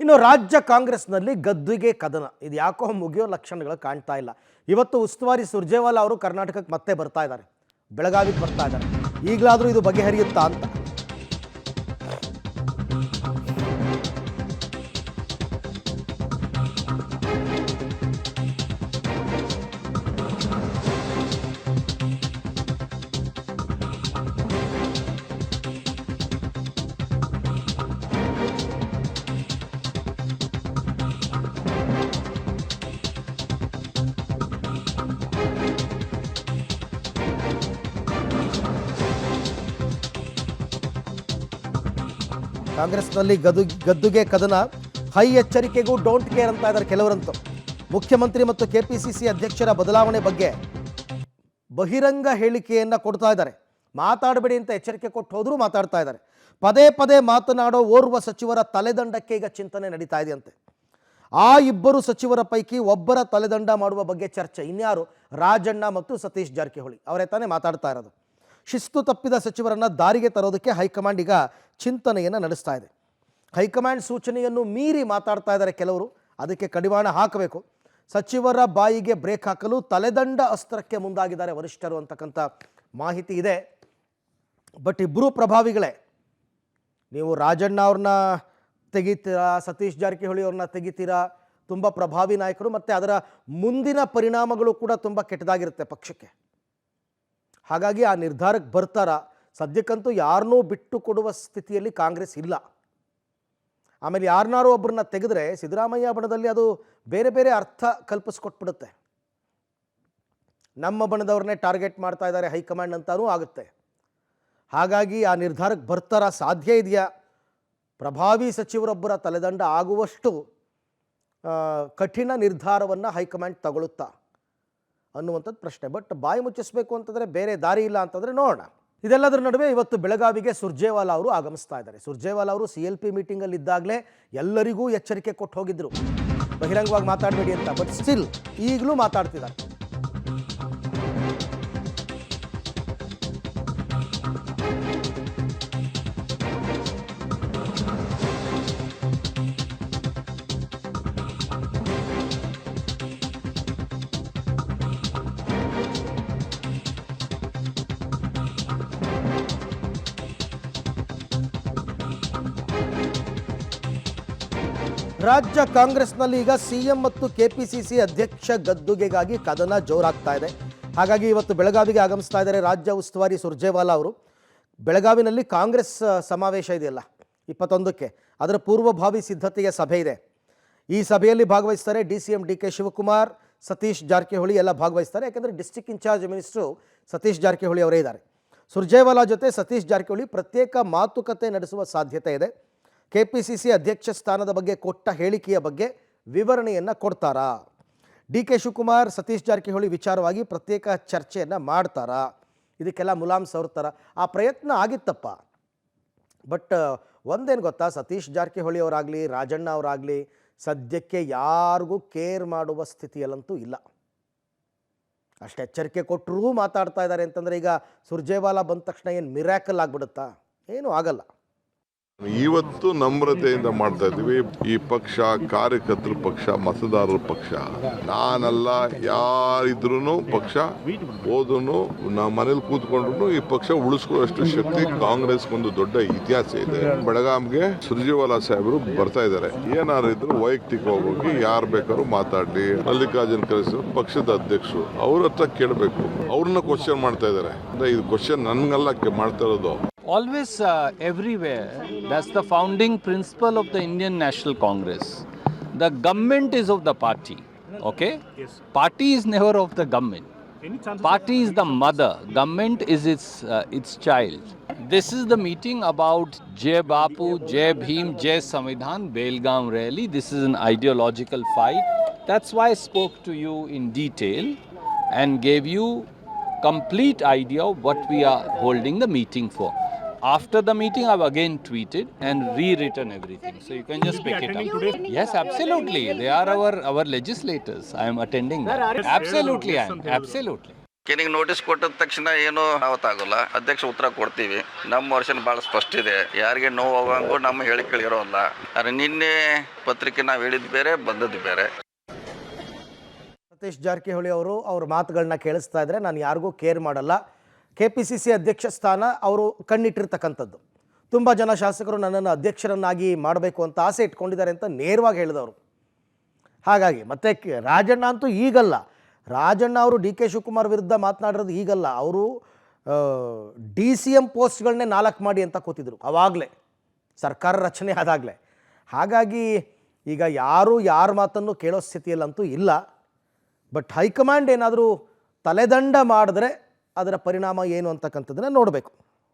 ಇನ್ನು ರಾಜ್ಯ ಕಾಂಗ್ರೆಸ್ನಲ್ಲಿ ಗದ್ದುಗೆ ಕದನ ಇದು ಯಾಕೋ ಮುಗಿಯೋ ಲಕ್ಷಣಗಳು ಕಾಣ್ತಾ ಇಲ್ಲ. ಇವತ್ತು ಉಸ್ತುವಾರಿ ಸುರ್ಜೇವಾಲಾ ಅವರು ಕರ್ನಾಟಕಕ್ಕೆ ಮತ್ತೆ ಬರ್ತಾ ಇದ್ದಾರೆ, ಬೆಳಗಾವಿಗೆ ಬರ್ತಾ ಇದ್ದಾರೆ. ಈಗಲಾದರೂ ಇದು ಬಗೆಹರಿಯುತ್ತಾ ಅಂತ. ಕಾಂಗ್ರೆಸ್ನಲ್ಲಿ ಗದ್ದುಗೆ ಕದನ, ಹೈ ಎಚ್ಚರಿಕೆಗೂ ಡೋಂಟ್ ಕೇರ್ ಅಂತ ಇದ್ದಾರೆ ಕೆಲವರಂತೂ. ಮುಖ್ಯಮಂತ್ರಿ ಮತ್ತು ಕೆಪಿಸಿಸಿ ಅಧ್ಯಕ್ಷರ ಬದಲಾವಣೆ ಬಗ್ಗೆ ಬಹಿರಂಗ ಹೇಳಿಕೆಯನ್ನು ಕೊಡ್ತಾ ಇದ್ದಾರೆ. ಮಾತಾಡಬೇಡಿ ಅಂತ ಎಚ್ಚರಿಕೆ ಕೊಟ್ಟು ಹೋದರೂ ಮಾತಾಡ್ತಾ ಇದ್ದಾರೆ. ಪದೇ ಪದೇ ಮಾತನಾಡೋ ಓರ್ವ ಸಚಿವರ ತಲೆದಂಡಕ್ಕೆ ಈಗ ಚಿಂತನೆ ನಡೀತಾ ಇದೆಯಂತೆ. ಆ ಇಬ್ಬರು ಸಚಿವರ ಪೈಕಿ ಒಬ್ಬರ ತಲೆದಂಡ ಮಾಡುವ ಬಗ್ಗೆ ಚರ್ಚೆ. ಇನ್ಯಾರು? ರಾಜಣ್ಣ ಮತ್ತು ಸತೀಶ್ ಜಾರಕಿಹೊಳಿ ಅವರೇ ತಾನೇ ಮಾತಾಡ್ತಾ ಇರೋದು. ಶಿಸ್ತು ತಪ್ಪಿದ ಸಚಿವರನ್ನು ದಾರಿಗೆ ತರೋದಕ್ಕೆ ಹೈಕಮಾಂಡ್ ಈಗ ಚಿಂತನೆಯನ್ನು ನಡೆಸ್ತಾ ಇದೆ. ಹೈಕಮಾಂಡ್ ಸೂಚನೆಯನ್ನು ಮೀರಿ ಮಾತಾಡ್ತಾ ಇದ್ದಾರೆ ಕೆಲವರು. ಅದಕ್ಕೆ ಕಡಿವಾಣ ಹಾಕಬೇಕು. ಸಚಿವರ ಬಾಯಿಗೆ ಬ್ರೇಕ್ ಹಾಕಲು ತಲೆದಂಡ ಅಸ್ತ್ರಕ್ಕೆ ಮುಂದಾಗಿದ್ದಾರೆ ವರಿಷ್ಠರು ಅಂತಕ್ಕಂಥ ಮಾಹಿತಿ ಇದೆ. ಬಟ್ ಇಬ್ಬರೂ ಪ್ರಭಾವಿಗಳೇ. ನೀವು ರಾಜಣ್ಣ ಅವ್ರನ್ನ ತೆಗಿತೀರಾ, ಸತೀಶ್ ಜಾರಕಿಹೊಳಿ ಅವ್ರನ್ನ ತೆಗಿತೀರಾ, ತುಂಬ ಪ್ರಭಾವಿ ನಾಯಕರು. ಮತ್ತು ಅದರ ಮುಂದಿನ ಪರಿಣಾಮಗಳು ಕೂಡ ತುಂಬ ಕೆಟ್ಟದಾಗಿರುತ್ತೆ ಪಕ್ಷಕ್ಕೆ. ಹಾಗಾಗಿ ಆ ನಿರ್ಧಾರಕ್ಕೆ ಬರ್ತಾರ. ಸದ್ಯಕ್ಕಂತೂ ಯಾರನ್ನೂ ಬಿಟ್ಟು ಕೊಡುವ ಸ್ಥಿತಿಯಲ್ಲಿ ಕಾಂಗ್ರೆಸ್ ಇಲ್ಲ. ಆಮೇಲೆ ಯಾರನ್ನಾರು ಒಬ್ಬರನ್ನ ತೆಗೆದ್ರೆ ಸಿದ್ದರಾಮಯ್ಯ ಬಣದಲ್ಲಿ ಅದು ಬೇರೆ ಬೇರೆ ಅರ್ಥ ಕಲ್ಪಿಸ್ಕೊಟ್ಬಿಡುತ್ತೆ. ನಮ್ಮ ಬಣದವ್ರನ್ನೇ ಟಾರ್ಗೆಟ್ ಮಾಡ್ತಾ ಇದ್ದಾರೆ ಹೈಕಮಾಂಡ್ ಅಂತಾನೂ ಆಗುತ್ತೆ. ಹಾಗಾಗಿ ಆ ನಿರ್ಧಾರಕ್ಕೆ ಬರ್ತಾರ? ಸಾಧ್ಯ ಇದೆಯಾ? ಪ್ರಭಾವಿ ಸಚಿವರೊಬ್ಬರ ತಲೆದಂಡ ಆಗುವಷ್ಟು ಕಠಿಣ ನಿರ್ಧಾರವನ್ನು ಹೈಕಮಾಂಡ್ ತಗೊಳ್ಳುತ್ತಾ ಅನ್ನುವಂಥದ್ದು ಪ್ರಶ್ನೆ. ಬಟ್ ಬಾಯಿ ಮುಚ್ಚಿಸ್ಬೇಕು ಅಂತಂದರೆ ಬೇರೆ ದಾರಿ ಇಲ್ಲ ಅಂತಂದರೆ ನೋಡೋಣ. ಇದೆಲ್ಲದರ ನಡುವೆ ಇವತ್ತು ಬೆಳಗಾವಿಗೆ ಸುರ್ಜೇವಾಲಾ ಅವರು ಆಗಮಿಸ್ತಾ ಇದ್ದಾರೆ. ಸುರ್ಜೇವಾಲಾ ಅವರು CLP ಮೀಟಿಂಗಲ್ಲಿ ಇದ್ದಾಗಲೇ ಎಲ್ಲರಿಗೂ ಎಚ್ಚರಿಕೆ ಕೊಟ್ಟು ಹೋಗಿದ್ರು, ಬಹಿರಂಗವಾಗಿ ಮಾತಾಡಬೇಡಿ ಅಂತ. ಬಟ್ ಸ್ಟಿಲ್ ಈಗಲೂ ಮಾತಾಡ್ತಿದ್ದಾರೆ. ರಾಜ್ಯ ಕಾಂಗ್ರೆಸ್ನಲ್ಲಿ ಈಗ CM ಮತ್ತು KPCC ಅಧ್ಯಕ್ಷ ಗದ್ದುಗೆಗಾಗಿ ಕದನ ಜೋರಾಗ್ತಾ ಇದೆ. ಹಾಗಾಗಿ ಇವತ್ತು ಬೆಳಗಾವಿಗೆ ಆಗಮಿಸ್ತಾ ಇದ್ದಾರೆ ರಾಜ್ಯ ಉಸ್ತುವಾರಿ ಸುರ್ಜೇವಾಲಾ ಅವರು. ಬೆಳಗಾವಿನಲ್ಲಿ ಕಾಂಗ್ರೆಸ್ ಸಮಾವೇಶ ಇದೆಯಲ್ಲ 21ಕ್ಕೆ, ಅದರ ಪೂರ್ವಭಾವಿ ಸಿದ್ಧತೆಯ ಸಭೆ ಇದೆ. ಈ ಸಭೆಯಲ್ಲಿ ಭಾಗವಹಿಸ್ತಾರೆ DCM DK ಶಿವಕುಮಾರ್, ಸತೀಶ್ ಜಾರಕಿಹೊಳಿ ಎಲ್ಲ ಭಾಗವಹಿಸ್ತಾರೆ. ಯಾಕೆಂದರೆ district incharge minister Satish Jarkiholi ಅವರೇ ಇದ್ದಾರೆ. ಸುರ್ಜೇವಾಲಾ ಜೊತೆ ಸತೀಶ್ ಜಾರಕಿಹೊಳಿ ಪ್ರತ್ಯೇಕ ಮಾತುಕತೆ ನಡೆಸುವ ಸಾಧ್ಯತೆ ಇದೆ. KPCC ಅಧ್ಯಕ್ಷ ಸ್ಥಾನದ ಬಗ್ಗೆ ಕೊಟ್ಟ ಹೇಳಿಕೆಯ ಬಗ್ಗೆ ವಿವರಣೆಯನ್ನು ಕೊಡ್ತಾರಾ? DK ಶಿವಕುಮಾರ್, ಸತೀಶ್ ಜಾರಕಿಹೊಳಿ ವಿಚಾರವಾಗಿ ಪ್ರತ್ಯೇಕ ಚರ್ಚೆಯನ್ನು ಮಾಡ್ತಾರಾ? ಇದಕ್ಕೆಲ್ಲ ಮುಲಾಮ್ ಸವರ್ತಾರ? ಆ ಪ್ರಯತ್ನ ಆಗಿತ್ತಪ್ಪ. ಬಟ್ ಒಂದೇನು ಗೊತ್ತಾ, ಸತೀಶ್ ಜಾರಕಿಹೊಳಿ ಅವರಾಗಲಿ ರಾಜಣ್ಣ ಅವರಾಗಲಿ ಸದ್ಯಕ್ಕೆ ಯಾರಿಗೂ ಕೇರ್ ಮಾಡುವ ಸ್ಥಿತಿಯಲ್ಲಂತೂ ಇಲ್ಲ. ಅಷ್ಟು ಎಚ್ಚರಿಕೆ ಕೊಟ್ಟರೂ ಮಾತಾಡ್ತಾ ಇದ್ದಾರೆ ಅಂತಂದರೆ ಈಗ ಸುರ್ಜೇವಾಲಾ ಬಂದ ತಕ್ಷಣ ಏನು ಮಿರಾಕಲ್ ಆಗ್ಬಿಡುತ್ತಾ? ಏನೂ ಆಗಲ್ಲ. ಇವತ್ತು ನಮ್ರತೆಯಿಂದ ಮಾಡ್ತಾ ಇದ್ದೀವಿ. ಈ ಪಕ್ಷ ಕಾರ್ಯಕರ್ತರ ಪಕ್ಷ, ಮತದಾರರ ಪಕ್ಷ. ನಾನಲ್ಲ, ಯಾರಿದ್ರು ಪಕ್ಷ ಹೋದ್ರು ನಾ ಮನೇಲಿ ಕೂತ್ಕೊಂಡ್ರು ಈ ಪಕ್ಷ ಉಳಿಸ್ಕೊಳ್ಳೋಷ್ಟು ಶಕ್ತಿ ಕಾಂಗ್ರೆಸ್ ಒಂದು ದೊಡ್ಡ ಇತಿಹಾಸ ಇದೆ. ಬೆಳಗಾಂಗೆ ಸುರ್ಜೇವಾಲಾ ಸಾಹೇಬರು ಬರ್ತಾ ಇದ್ದಾರೆ. ಏನಾರು ಇದ್ರು ವೈಯಕ್ತಿಕವಾಗಿ ಹೋಗಿ ಯಾರು ಬೇಕಾದ್ರೂ ಮಾತಾಡ್ಲಿ. ಮಲ್ಲಿಕಾರ್ಜುನ್ ಖರ್ಗೆ ಪಕ್ಷದ ಅಧ್ಯಕ್ಷರು, ಅವ್ರ ಹತ್ರ ಕೇಳಬೇಕು. ಅವ್ರನ್ನ ಕ್ವಶನ್ ಮಾಡ್ತಾ ಇದ್ದಾರೆ. ಅಂದ್ರೆ ಇದು ಕ್ವಶನ್ ನನ್ಗೆಲ್ಲ ಮಾಡ್ತಾ ಇರೋದು. Always, everywhere, that's the founding principle of the Indian National Congress. The government is of the party, okay? Yes. Party is never of the government. Party is the mother, government is its child. This is the meeting about Jai Bapu, Jai Bhim, Jai Samvidhan, Belgaum rally. This is an ideological fight. That's why I spoke to you in detail and gave you complete idea of what we are holding the meeting for. After the meeting, I've again tweeted and rewritten everything. So you can just pick it up. Yes, absolutely. They are our legislators. I am attending them. Absolutely, I am. Absolutely. ಕೆನಿಗೆ notice ಕೊಟ್ಟ ತಕ್ಷಣ ಏನು ಅವತ್ತಾಗಲ್ಲ. ಅಧ್ಯಕ್ಷ ಉತ್ತರ ಕೊಡ್ತೀವಿ. ನಮ್ಮ version ಭಾಳ ಸ್ಪಷ್ಟ ಇದೆ. ಯಾರಿಗೆ ನೋವು ಆಗಂಗೂ ನಮ್ಮ ಹೇಳಿಕೆಗಳು ಇರೋಲ್ಲ. ಆದರೆ ನಿನ್ನೆ ಪತ್ರಿಕೆ ನಾವು ಹೇಳಿದ್ದು ಬೇರೆ, ಬಂದದ್ದು ಬೇರೆ. ಸತೀಶ್ ಜಾರಕಿಹೊಳಿ ಅವರು ಅವ್ರ ಮಾತುಗಳನ್ನ ಕೇಳಿಸ್ತಾ ಇದ್ರೆ ನಾನು ಯಾರಿಗೂ ಕೇರ್ ಮಾಡಲ್ಲ. KPCC ಅಧ್ಯಕ್ಷ ಸ್ಥಾನ ಅವರು ಕಣ್ಣಿಟ್ಟಿರ್ತಕ್ಕಂಥದ್ದು. ತುಂಬ ಜನ ಶಾಸಕರು ನನ್ನನ್ನು ಅಧ್ಯಕ್ಷರನ್ನಾಗಿ ಮಾಡಬೇಕು ಅಂತ ಆಸೆ ಇಟ್ಕೊಂಡಿದ್ದಾರೆ ಅಂತ ನೇರವಾಗಿ ಹೇಳಿದವರು. ಹಾಗಾಗಿ ಮತ್ತೆ ರಾಜಣ್ಣ ಅಂತೂ ಈಗಲ್ಲ. ರಾಜಣ್ಣ ಅವರು DK ಶಿವಕುಮಾರ್ ವಿರುದ್ಧ ಮಾತನಾಡಿರೋದು ಈಗಲ್ಲ. ಅವರು DCM ಪೋಸ್ಟ್ಗಳನ್ನೇ 4 ಮಾಡಿ ಅಂತ ಕೂತಿದ್ರು ಆವಾಗಲೇ, ಸರ್ಕಾರ ರಚನೆ ಆದಾಗಲೇ. ಹಾಗಾಗಿ ಈಗ ಯಾರ ಮಾತನ್ನು ಕೇಳೋ ಸ್ಥಿತಿಯಲ್ಲಂತೂ ಇಲ್ಲ. ಬಟ್ ಹೈಕಮಾಂಡ್ ಏನಾದರೂ ತಲೆದಂಡ ಮಾಡಿದ್ರೆ ಅದರ ಪರಿಣಾಮ ಏನು ಅಂತಕ್ಕಂಥದ್ದನ್ನು ನೋಡಬೇಕು.